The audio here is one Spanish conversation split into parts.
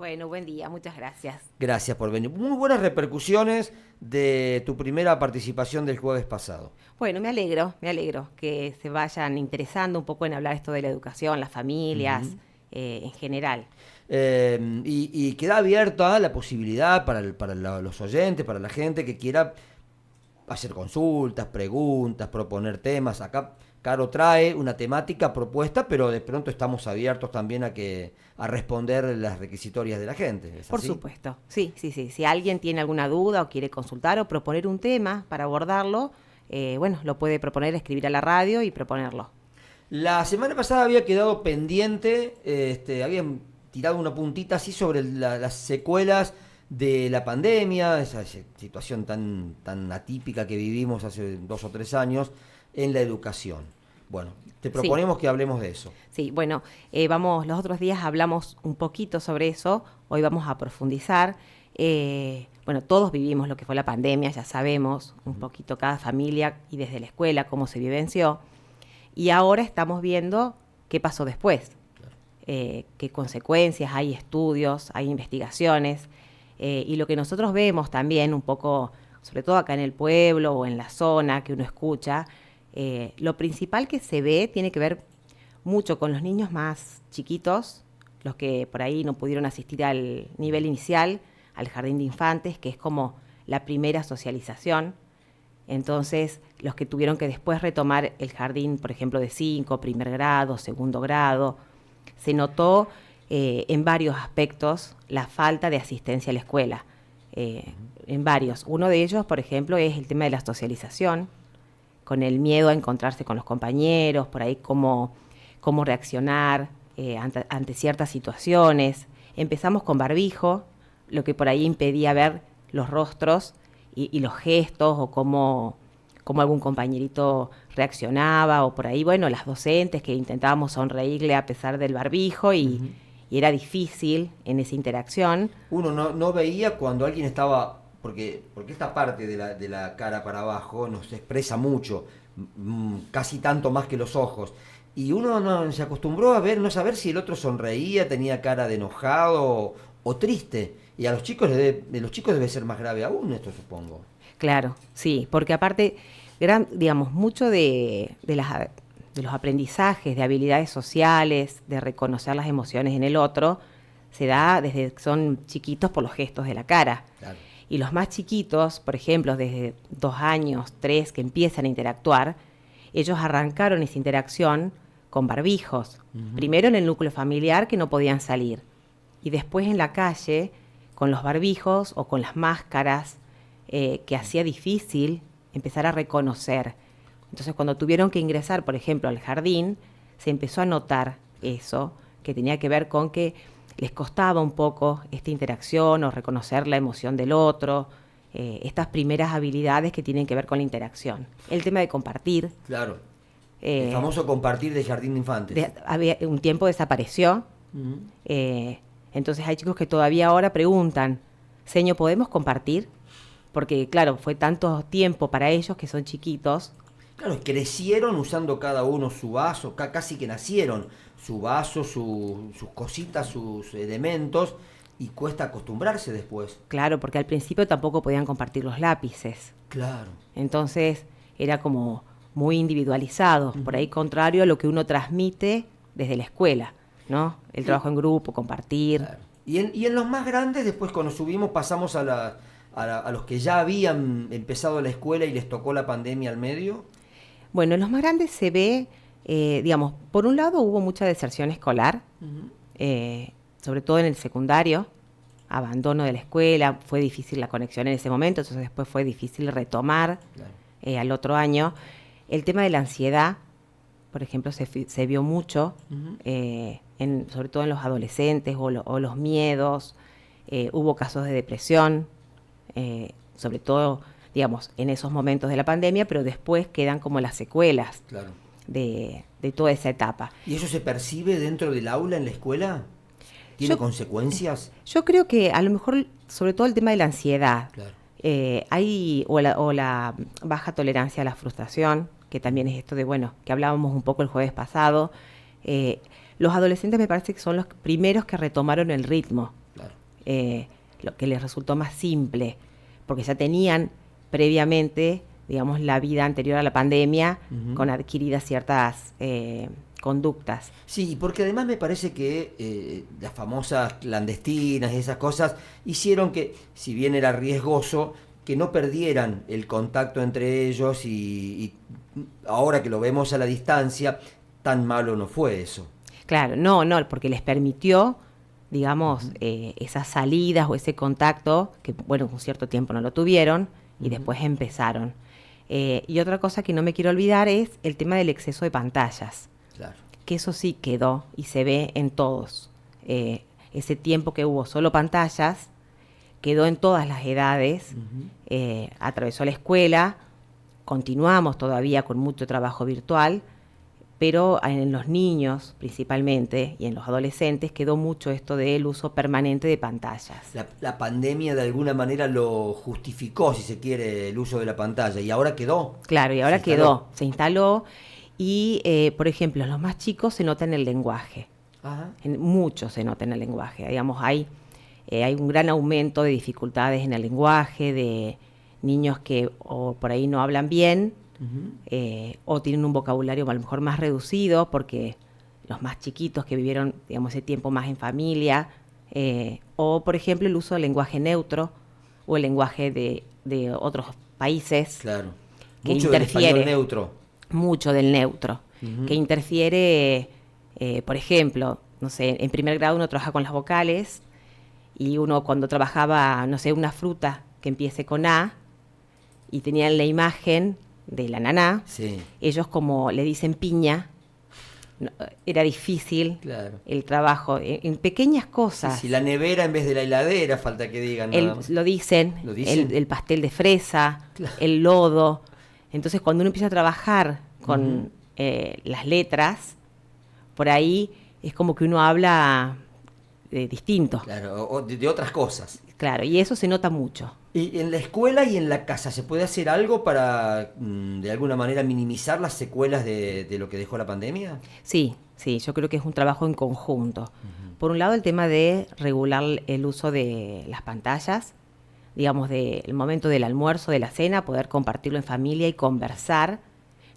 Bueno, buen día, muchas gracias. Gracias por venir. Muy buenas repercusiones de tu primera participación del jueves pasado. Bueno, me alegro que se vayan interesando un poco en hablar esto de la educación, las familias, Ujú. en general. Y queda abierta la posibilidad los oyentes, para la gente que quiera hacer consultas, preguntas, proponer temas. Acá Caro trae una temática propuesta, pero de pronto estamos abiertos también a responder las requisitorias de la gente. ¿Es Por así? supuesto, sí, sí, sí. Si alguien tiene alguna duda o quiere consultar o proponer un tema para abordarlo, bueno, lo puede proponer, escribir a la radio y proponerlo. La semana pasada había quedado pendiente, habían tirado una puntita así sobre las secuelas de la pandemia, esa situación tan atípica que vivimos hace 2 o 3 años en la educación. Bueno, te Sí, proponemos que hablemos de eso. sí, bueno, los otros días hablamos un poquito sobre eso, hoy vamos a profundizar. Bueno, todos vivimos lo que fue la pandemia, ya sabemos un poquito cada familia y desde la escuela cómo se vivenció. Y ahora estamos viendo qué pasó después, qué consecuencias, hay estudios, hay investigaciones, y lo que nosotros vemos también un poco, sobre todo acá en el pueblo o en la zona que uno escucha, lo principal que se ve tiene que ver mucho con los niños más chiquitos, los que por ahí no pudieron asistir al nivel inicial, al jardín de infantes, que es como la primera socialización. Entonces, los que tuvieron que después retomar el jardín, por ejemplo, de 5, primer grado, segundo grado, se notó en varios aspectos la falta de asistencia a la escuela. En varios. Uno de ellos, por ejemplo, es el tema de la socialización, con el miedo a encontrarse con los compañeros, por ahí cómo reaccionar ante ciertas situaciones. Empezamos con barbijo, lo que por ahí impedía ver los rostros y los gestos o cómo algún compañerito reaccionaba o por ahí, bueno, las docentes que intentábamos sonreírle a pesar del barbijo Ujú. y era difícil en esa interacción. Uno no veía cuando alguien estaba, porque esta parte de la cara para abajo nos expresa mucho, casi tanto más que los ojos. Y uno no se acostumbró a ver, no saber si el otro sonreía, tenía cara de enojado o triste. Y a los chicos, de los chicos debe ser más grave aún esto, supongo. Claro, sí, porque aparte, digamos, mucho de los aprendizajes, de habilidades sociales, de reconocer las emociones en el otro, se da desde que son chiquitos por los gestos de la cara. Claro. Y los más chiquitos, por ejemplo, desde 2 años, 3, que empiezan a interactuar, ellos arrancaron esa interacción con barbijos. Ujú. Primero en el núcleo familiar que no podían salir. Y después en la calle con los barbijos o con las máscaras que hacía difícil empezar a reconocer. Entonces cuando tuvieron que ingresar, por ejemplo, al jardín, se empezó a notar eso, que tenía que ver con que les costaba un poco esta interacción o reconocer la emoción del otro, estas primeras habilidades que tienen que ver con la interacción. El tema de compartir, Claro. El eh, famoso compartir de jardín de infantes. un tiempo desapareció, Ujú. eh, entonces hay chicos que todavía ahora preguntan, Seño, ¿podemos compartir? Porque claro, fue tanto tiempo para ellos que son chiquitos. Claro, crecieron usando cada uno su vaso, casi que nacieron, su vaso, sus cositas, sus elementos, y cuesta acostumbrarse después. Claro, porque al principio tampoco podían compartir los lápices. Claro. Entonces era como muy individualizado, por ahí Ujú. contrario a lo que uno transmite desde la escuela, ¿no? El Y, trabajo en grupo, compartir. claro. Y en los más grandes, después cuando subimos, pasamos a los que ya habían empezado la escuela y les tocó la pandemia al medio. Bueno, en los más grandes se ve, digamos, por un lado hubo mucha deserción escolar, Ujú. sobre todo en el secundario, abandono de la escuela, fue difícil la conexión en ese momento, entonces después fue difícil retomar Claro. al otro año. El tema de la ansiedad, por ejemplo, se vio mucho, Ujú. sobre todo en los adolescentes o los miedos, hubo casos de depresión, sobre todo, digamos, en esos momentos de la pandemia, pero después quedan como las secuelas Claro. de toda esa etapa. ¿Y eso se percibe dentro del aula en la escuela? ¿Tiene Yo, consecuencias? yo creo que a lo mejor, sobre todo el tema de la ansiedad, Claro. o la baja tolerancia a la frustración, que también es esto de, bueno, que hablábamos un poco el jueves pasado. Los adolescentes me parece que son los primeros que retomaron el ritmo. Claro. lo que les resultó más simple, porque ya tenían previamente, digamos, la vida anterior a la pandemia, con adquiridas ciertas conductas. Sí, porque además me parece que las famosas clandestinas y esas cosas hicieron que, si bien era riesgoso, que no perdieran el contacto entre ellos y ahora que lo vemos a la distancia, tan malo no fue eso. Claro, no, porque les permitió, digamos, esas salidas o ese contacto, que bueno, un cierto tiempo no lo tuvieron y después empezaron. Y otra cosa que no me quiero olvidar es el tema del exceso de pantallas. Claro. Que eso sí quedó y se ve en todos. Ese tiempo que hubo solo pantallas, quedó en todas las edades, atravesó la escuela, continuamos todavía con mucho trabajo virtual, pero en los niños principalmente y en los adolescentes quedó mucho esto del uso permanente de pantallas. La pandemia de alguna manera lo justificó, si se quiere, el uso de la pantalla, y ahora quedó. Claro, y ahora se instaló y, por ejemplo, en los más chicos se nota en el lenguaje. Ajá. Mucho se nota en el lenguaje, digamos, hay un gran aumento de dificultades en el lenguaje, de niños que o por ahí no hablan bien, o tienen un vocabulario a lo mejor más reducido, porque los más chiquitos que vivieron, digamos, ese tiempo más en familia, o por ejemplo el uso del lenguaje neutro o el lenguaje de otros países. Claro. Que mucho interfiere, del español neutro. Mucho del neutro, que interfiere, por ejemplo, no sé, en primer grado uno trabaja con las vocales y uno cuando trabajaba, no sé, una fruta que empiece con A y tenían la imagen de la naná, sí. Ellos como le dicen piña, era difícil el trabajo en pequeñas cosas. Si la nevera en vez de la heladera, falta que digan. Lo dicen. El pastel de fresa, el lodo. Entonces cuando uno empieza a trabajar con las letras, por ahí es como que uno habla distinto. Claro, o de otras cosas. Claro, y eso se nota mucho. ¿Y en la escuela y en la casa se puede hacer algo para, de alguna manera, minimizar las secuelas de lo que dejó la pandemia? Sí, yo creo que es un trabajo en conjunto. Por un lado, el tema de regular el uso de las pantallas, digamos, del momento del almuerzo, de la cena, poder compartirlo en familia y conversar,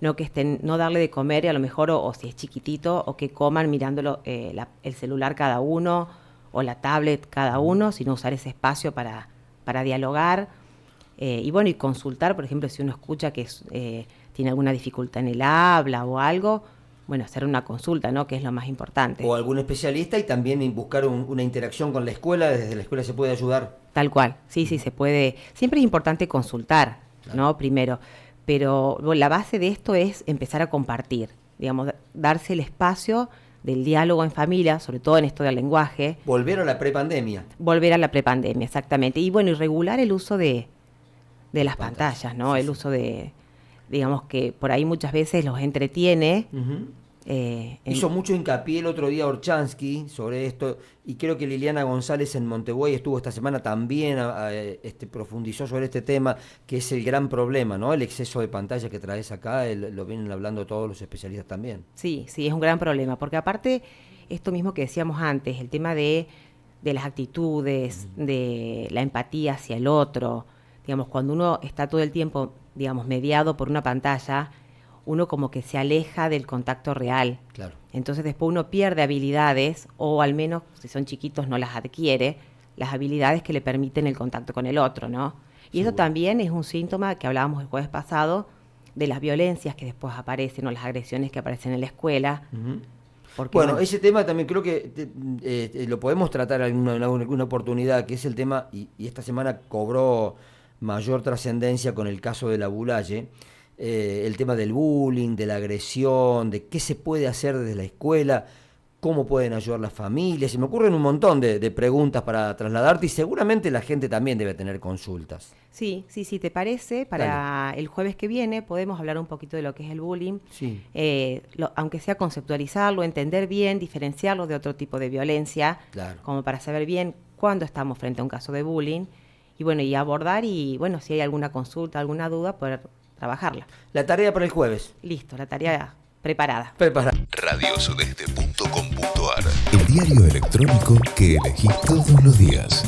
no darle de comer y a lo mejor, o si es chiquitito, o que coman mirándolo el celular cada uno, o la tablet cada uno, sino usar ese espacio para dialogar y bueno, y consultar, por ejemplo, si uno escucha que tiene alguna dificultad en el habla o algo, bueno, hacer una consulta, ¿no? Que es lo más importante. O algún especialista y también buscar una interacción con la escuela, desde la escuela se puede ayudar. Tal cual, sí, se puede. Siempre es importante consultar, ¿no? Primero, pero bueno, la base de esto es empezar a compartir, digamos, darse el espacio del diálogo en familia, sobre todo en esto del lenguaje. Volver a la prepandemia. Volver a la prepandemia, exactamente. Y bueno, y regular el uso de las pantallas, ¿no? Sí, el uso de, digamos que por ahí muchas veces los entretiene. Hizo mucho hincapié el otro día Orchansky sobre esto, y creo que Liliana González en Montevideo estuvo esta semana también, profundizó sobre este tema, que es el gran problema, ¿no? El exceso de pantalla que traes acá, lo vienen hablando todos los especialistas también. Sí, es un gran problema, porque aparte, esto mismo que decíamos antes, el tema de las actitudes, de la empatía hacia el otro, digamos, cuando uno está todo el tiempo, digamos, mediado por una pantalla, uno como que se aleja del contacto real. Claro. Entonces después uno pierde habilidades, o al menos si son chiquitos no las adquiere, las habilidades que le permiten el contacto con el otro, ¿no? Y eso también es un síntoma que hablábamos el jueves pasado, de las violencias que después aparecen o las agresiones que aparecen en la escuela. Porque, bueno, ese tema también creo que lo podemos tratar en alguna oportunidad, que es el tema, y esta semana cobró mayor trascendencia con el caso de la Bulaye, el tema del bullying, de la agresión, de qué se puede hacer desde la escuela, cómo pueden ayudar las familias. Se me ocurren un montón de preguntas para trasladarte y seguramente la gente también debe tener consultas. Sí, ¿te parece? Para el jueves que viene podemos hablar un poquito de lo que es el bullying, sí. Aunque sea conceptualizarlo, entender bien, diferenciarlo de otro tipo de violencia, como para saber bien cuándo estamos frente a un caso de bullying, y bueno, y abordar, y bueno, si hay alguna consulta, alguna duda, poder trabajarla. La tarea para el jueves. Listo, la tarea preparada. Radiosudeste.com.ar, el diario electrónico que elegís todos los días.